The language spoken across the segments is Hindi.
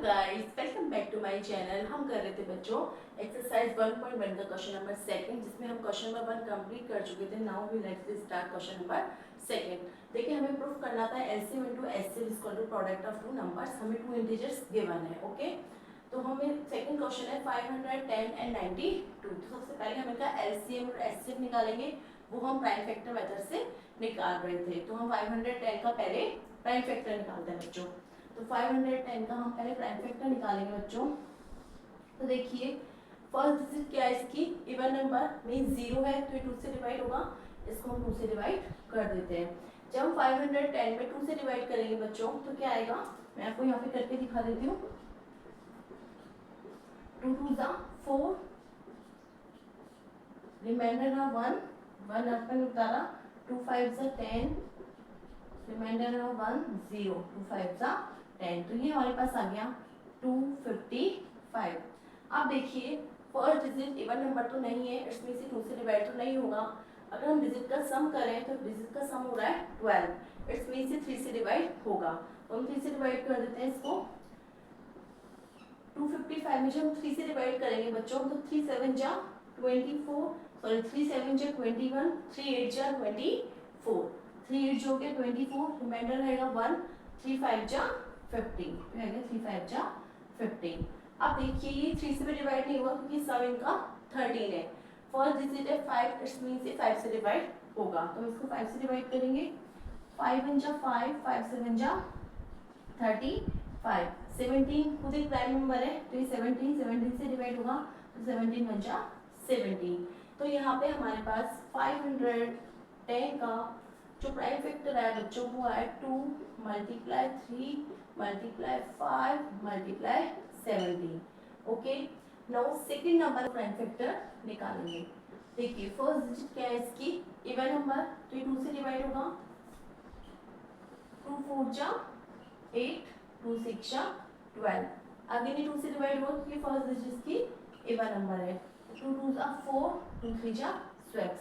Guys, welcome back to my channel. हम कर रहे थे बच्चों एक्सरसाइज 1.1 का क्वेश्चन नंबर सेकंड, जिसमें हम क्वेश्चन नंबर 1 कंप्लीट कर चुके थे। Now we let's start question number second. देखिए, हमें प्रूफ करना था LCM into HCF is equal to product of two numbers. हमें टू इंटीजर्स गिवन है। ओके, तो हमें सेकंड क्वेश्चन है 510 एंड 92। तो सबसे पहले हम इनका एलसीएम और एचसीएफ निकालेंगे। वो हम प्राइम फैक्टर मेथड से निकाल रहे थे। तो हम 510 का पहले प्राइम फैक्टर निकालते हैं बच्चों। तो 510 का हम पहले प्राइम फैक्टर निकालेंगे बच्चों। तो देखिए, फर्स्ट डिजिट क्या है इसकी, इवन नंबर मीन 0 है, तो ये 2 से डिवाइड होगा। इसको हम 2 से डिवाइड कर देते हैं। जब हम 510 में 2 से डिवाइड करेंगे बच्चों, तो क्या आएगा, मैं आपको यहाँ पे करके दिखा देती हूँ। 2 2 जा 4, रिमाइंडर ना 1 1 अपन उतारा, 2 5 जा 10, रिमाइंडर ना 1 0, 2 5 जा 10। तो ये हमारे पास आ गया 255। अब देखिए, फर्स्ट डिजिट इवन नंबर तो नहीं है, इसमें से 2 से डिवाइड तो नहीं होगा। अगर हम डिजिट का सम करें तो डिजिट का सम हो रहा है 12, इसमें से 3 से डिवाइड होगा। तो हम 3 से डिवाइड कर देते हैं इसको। 255 में जब हम 3 से डिवाइड करेंगे बच्चों, तो 3 7 जा 24, सॉरी 3 7 जा 21, 3 8 जा 24, 3 8 जो के 24, रिमाइंडर रहेगा 1, 3 5 जा 15, तो आएगा 3 5 जा 15। अब देखिए, ये 3 से भी डिवाइड नहीं हुआ क्योंकि सम इनका 13 है। फर्स्ट डिजिट है 5, इट्स मीन से 5 से डिवाइड होगा। तो इसको 5 से डिवाइड करेंगे। 5 1 जा 5, 5 7 जा 35, 17 खुद एक प्राइम नंबर है, तो ये 17 से डिवाइड होगा, तो 17 1 जा 17। तो यहाँ पे हमारे पास 510 का जो प्राइम फैक्टर है बच्चों, वो है 2 multiply 3 multiply 5 multiply 17। Okay, now second number prime factor निकालेंगे। देखिए, फर्स्ट डिजिट क्या है इसकी, इवन नंबर, तो ये 2 से डिवाइड होगा। 2 4 जा 8, 2 6 जा 12। अगेन ये 2 से डिवाइड होगा क्योंकि फर्स्ट डिजिट इसकी इवन नंबर है। 2 2 जा 4, 2 3 जा 12।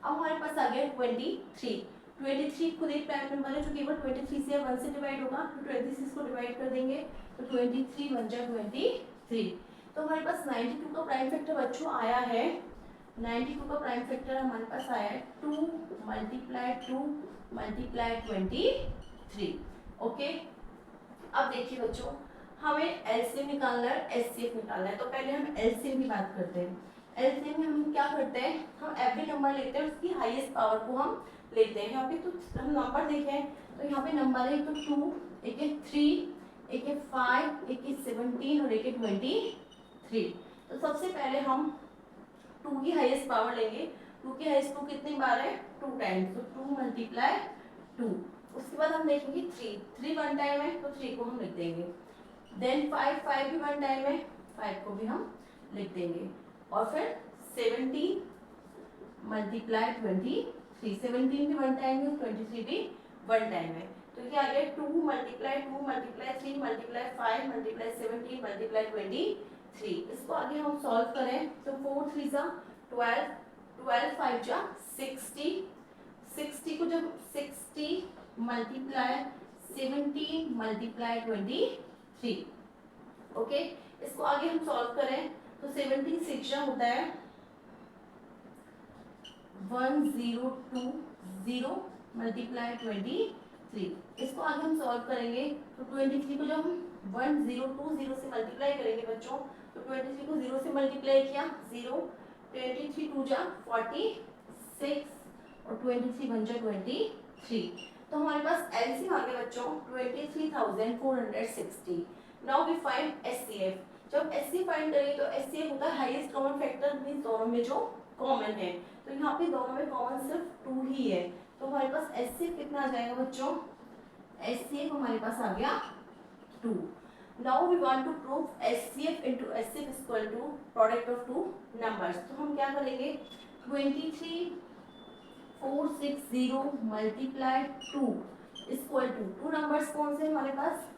अब हमारे पास आ गया 23। 23 खुद एक प्राइम नंबर है जो केवल 23 से 1 से डिवाइड होगा, तो 26 को डिवाइड कर देंगे, तो 23 1 जा 23। तो हमारे पास 92 का प्राइम फैक्टर बच्चों आया है। 92 का प्राइम फैक्टर हमारे पास आया है 2 मल्टीप्लाई 2 मल्टीप्लाई 23। ओके, अब देखिए बच्चों, हमें एलसीएम निकालना है, एचसीएफ निकालना है। तो पहले हम एलसीएम की बात करते हैं। एलसीएम में हम क्या करते हैं, हम एवरी नंबर लेते हैं, उसकी हाईएस्ट पावर को हम लेते हैं। यहाँ पे तो हम नंबर देखें, तो यहाँ पे नंबर है, एक तो 2, एक है 3, एक है 5, एक है 17 और एक है 23। तो सबसे पहले हम 2 की हाईएस्ट पावर लेंगे। 2 की हाईएस्ट 2 कितनी बार है, 2 टाइम्स, तो 2 मल्टीप्लाई 2। उसके बाद हम देखेंगे 3 वन टाइम है, तो 3 को हम लिख देंगे। देन 5 भी वन टाइम है, 5 को भी हम लिख देंगे। और फिर 17 मल्टीप्लाई 23, 17 भी वन टाइम है, 23 भी वन टाइम है। तो क्या आ गया, 2 multiply 2 multiply 3 multiply 5 multiply 17 multiply 23। इसको आगे हम सॉल्व करें, तो 4 3 जा 12, 12 5 जा 60, 60 को जब 60 मल्टीप्लाई 17 मल्टीप्लाई 23। ओके, इसको आगे हम सॉल्व करें, तो 17 6 होता है 1020 मल्टीप्लाई 23। इसको आगे हम सॉल्व करेंगे, तो 23 को जब हम 1020 से मल्टीप्लाई करेंगे बच्चों, तो 23 को 0 से मल्टीप्लाई किया 0, 23 2 जा 46 और 23 1 जा 23। तो हमारे पास एलसीएम आ गया बच्चों 23,460। Now we find HCF. जब एचसीएफ फाइंड करेंगे तो एचसीएफ होता है हाईएस्ट कॉमन फैक्टर, मींस दोनों में जो कॉमन है। तो यहाँ पे दोनों में कॉमन सिर्फ 2 ही है। तो हमारे पास एचसीएफ कितना आ जाएगा बच्चों, एचसीएफ हमारे पास आ गया 2। Now we want to prove HCF into HCF is equal to product of two numbers. तो हम क्या करेंगे, 23460 मल्टीप्लाई 2 इक्वल टू 2 नंबर्स कौन से हमारे पास,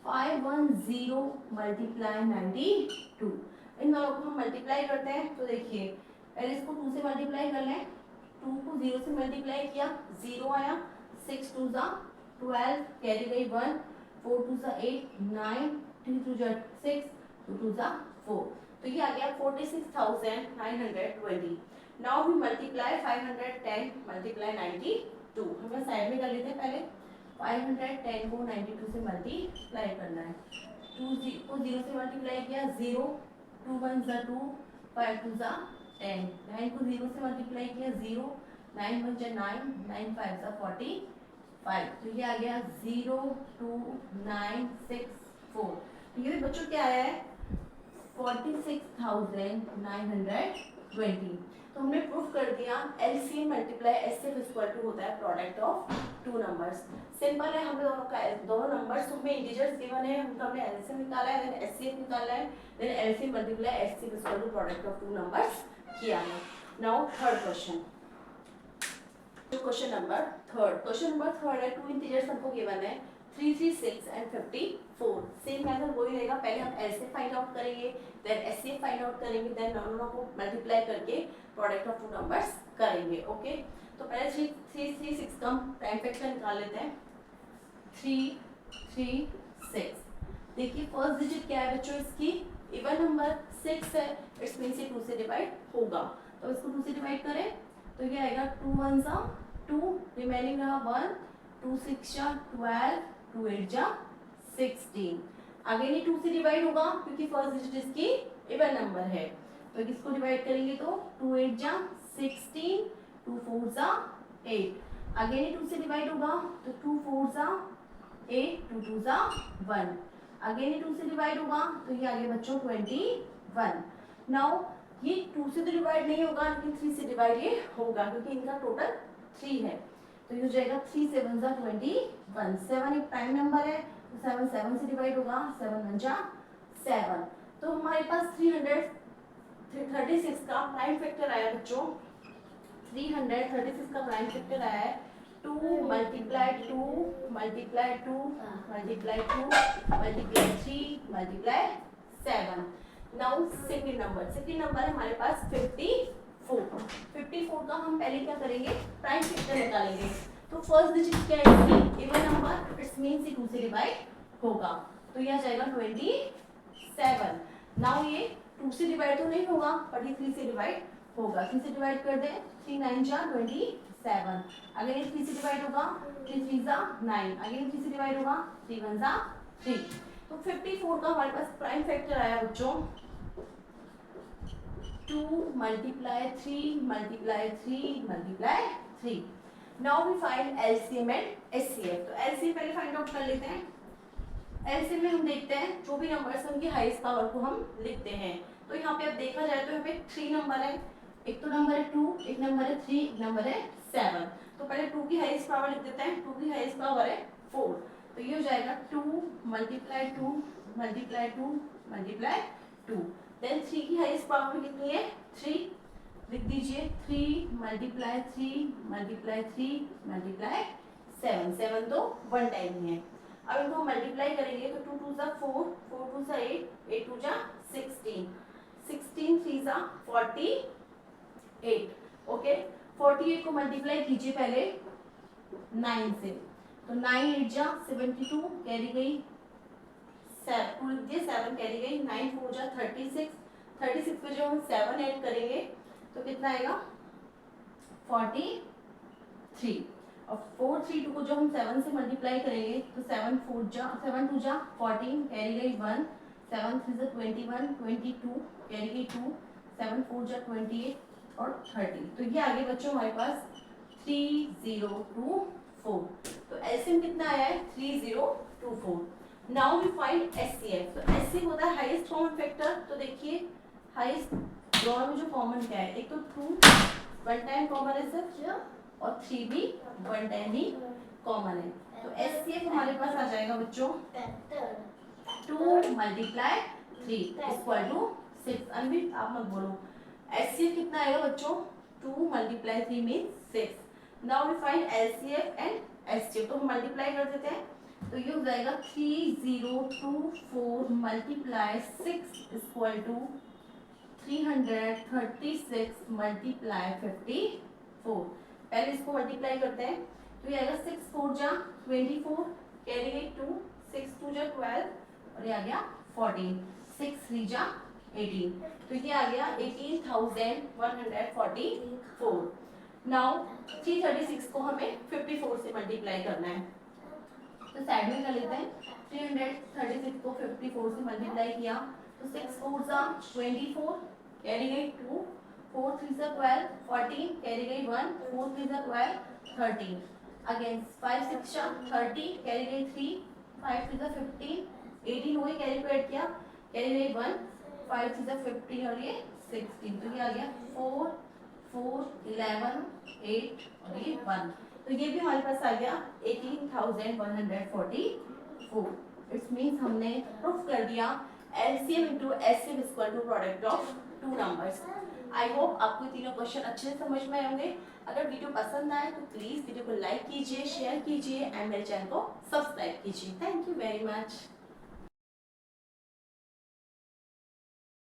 510 मल्टीप्लाई 92। इन दोनों को हम मल्टीप्लाई करते हैं। तो देखिए, पहले इसको 2 से मल्टीप्लाई कर लें, 2 को 0 से मल्टीप्लाई किया 0 आया, 6 2 जा 12 कैरी गई 1, 4 2 जा 8 9 3 टू जा 6, 2 टू जा 4, तो ये आ गया 46,920। नाउ वी मल्टीप्लाई 510 मल्टीप्लाई 92, हमें साइड में कर लेते हैं पहले। 510 को 92 से मल्टीप्लाई करना है। 2 को 0 से मल्टीप्लाई किया 0, 2 1 जा 2, 5 2 जा 10, 9 को 0 से मल्टीप्लाई किया 0, 9 1 जा 9, 9 5 जा 45, तो ये आ गया 02964। तो ये बच्चों क्या आया है 46,920। तो हमने प्रूफ कर दिया LCM multiply HCF equal to होता है product of two numbers. Simple है, हमें दोनों नंबर्स में इंटीजर्स गिवन है, उनका हमने LCM निकाला है, देन HCF निकाला है, then LCM multiply HCF equal to product of two numbers किया है। Now third question, question number third है, टू इंटीजर्स हमको गिवन है 336 एंड 54। सेम मेथड वही रहेगा, पहले हम LCM फाइंड आउट करेंगे, देन HCF फाइंड आउट करेंगे, देन दोनों को मल्टीप्लाई करके प्रोडक्ट ऑफ टू नंबर्स करेंगे। ओके, तो पहले 336 का प्राइम फैक्टर निकाल लेते हैं। 336, देखिए फर्स्ट डिजिट क्या है बच्चों इसकी, इवन नंबर 6 है, इट्स मींस ये 2 से डिवाइड होगा, तो इसको 2 से डिवाइड करें तो ये आएगा 2 1 जा 2, रिमेनिंग रहा 1, 2 6 जा 12, 2 8 जा 16। आगे नहीं 2 से डिवाइड होगा क्योंकि फर्स्ट डिजिट इसकी इवन नंबर है, तो इसको डिवाइड करेंगे तो 2 8 जा 16, 2 4 जा 8। आगे नहीं 2 से डिवाइड होगा तो 2 4 जा 8, 2 2 जा 1। आगे नहीं 2 से डिवाइड होगा तो ये आगे बच्चों 21। नाउ ये 2 से तो डिवाइड नहीं होगा लेकिन 3 से डिवाइड ये होगा क्योंकि इनका टोटल 3 है, तो ये हो जाएगा 3 7 जा 21। 7 एक प्राइम नंबर है तो 7 7 से डिवाइड होगा, 7 1 जा 7। तो हमारे पास 336 का प्राइम फैक्टर आया बच्चों, 336 का प्राइम फैक्टर आया है 2 multiply 2 multiply 2 multiply 2 multiply 3 multiply 7। Now second number है हमारे पास 54 का हम पहले क्या करेंगे प्राइम फैक्टर निकालेंगे। तो फर्स्ट डिजिट क्या है इसकी इवन नंबर, इट्स मींस ये 2 से डिवाइड होगा, तो ये आ जाएगा 27। नाउ ये 2 से डिवाइड तो नहीं होगा बट ये 3 से डिवाइड होगा, 3 से डिवाइड कर दें 3 9 जा 27। अगर ये 3 से डिवाइड होगा 3 3 जा 9, अगर ये 3 से डिवाइड होगा 3 1 जा 3। तो 54 का हमारे पास प्राइम फैक्टर आया बच्चों 2 multiply 3 multiply 3 multiply 3। Now we find LCM and HCF। तो LCM पहले फाइंड आउट कर लेते हैं। LCM में हम देखते हैं जो भी नंबर्स हैं उनकी हाईएस्ट पावर को हम लिखते हैं। तो यहाँ पे अब देखा जाए तो यहाँ पे 3 नंबर है, एक तो नंबर है 2, एक नंबर है 3, एक नंबर है 7। तो पहले 2 की हाईएस्ट पावर लिख देते हैं, 2 की हाईएस्ट पावर है 4, तो ये हो जाएगा 2 मल्टीप्लाई 2 मल्टीप्लाई 2 मल्टीप्लाई 2। देन 3 की हाईएस्ट पावर कितनी है 3, लिख दीजिए 3 मल्टीप्लाई 3 मल्टीप्लाई 3 मल्टीप्लाई 7, 7 तो 1 टाइम ही है। अब इनको मल्टीप्लाई करेंगे तो 2 2 जा 4, 4 2 जा 8, 8 2 जा 16, 16 3 जा 48। ओके, 48 को मल्टीप्लाई कीजिए पहले 9 से, तो 9 8 जा 72, कैरी गई 7 लिख दिए, 7 कैरी गई, 9 4 जा 36, 36 पे जो हम 7 ऐड करेंगे तो कितना आएगा 43। और 4 3 2 को जो हम 7 से मल्टीप्लाई करेंगे तो 7 2 जा 14, कैरी गई 1, 7 3 जा 21, 22 कैरी गई 2, 7 4 जा 28 और 30। तो ये आगे बच्चों हमारे पास 3024। तो LCM कितना आया है 3024। Now we find HCF। तो HCF होता है हाईएस्ट कॉमन फैक्टर। तो देखिए हाईएस्ट दोनों में जो कॉमन क्या है, एक तो 2 वन टाइम कॉमन है सर और 3 भी वन टाइम ही कॉमन है। तो HCF हमारे पास आ जाएगा बच्चों 2 मल्टीप्लाई 3 इक्वल टू 6। अनवित आप मत बोलो, HCF कितना आएगा बच्चों 2 multiply 3 mean 6। Now we find LCF and HCF। तो हम मल्टीप्लाई कर देते हैं तो ये हो जाएगा 3024 मल्टीप्लाई 6 इक्वल टू 336 मल्टीप्लाई 54। पहले इसको मल्टीप्लाई करते हैं तो ये आएगा 6 4 जा 24, कैरी गई 2, 6 2 जा 12 और और ये आ गया 14, 6 3 जा 18, तो ये आ गया 18,144। नाउ 336 को हमें 54 से मल्टीप्लाई करना है, तो साइड में कर लेते हैं। 336 को 54 से मल्टीप्लाई किया तो 6 4 जा 24, कैरी गई 2, 4 3 जा 12, 14 कैरी गई 1, 4 3 जा 12, 13, अगेन 5 6 जा 30 कैरी गई 3, 5 3 जा 15, 18 हो गई, कैरी को ऐड किया कैरी गई 1, 5 3 जा 15 और ये 16, तो ये आ गया 4 4 11 8 और ये 1, तो ये भी हमारे पास आ गया 18,144। इट्स मीन्स हमने प्रूफ कर दिया LCM into SCM is equal to product of two numbers। I hope आपको तीनों क्वेश्चन अच्छे से समझ में आए होंगे। अगर वीडियो पसंद आए तो प्लीज़ वीडियो को लाइक कीजिए, शेयर कीजिए एंड मेरे चैनल को सब्सक्राइब कीजिए। Thank you very much.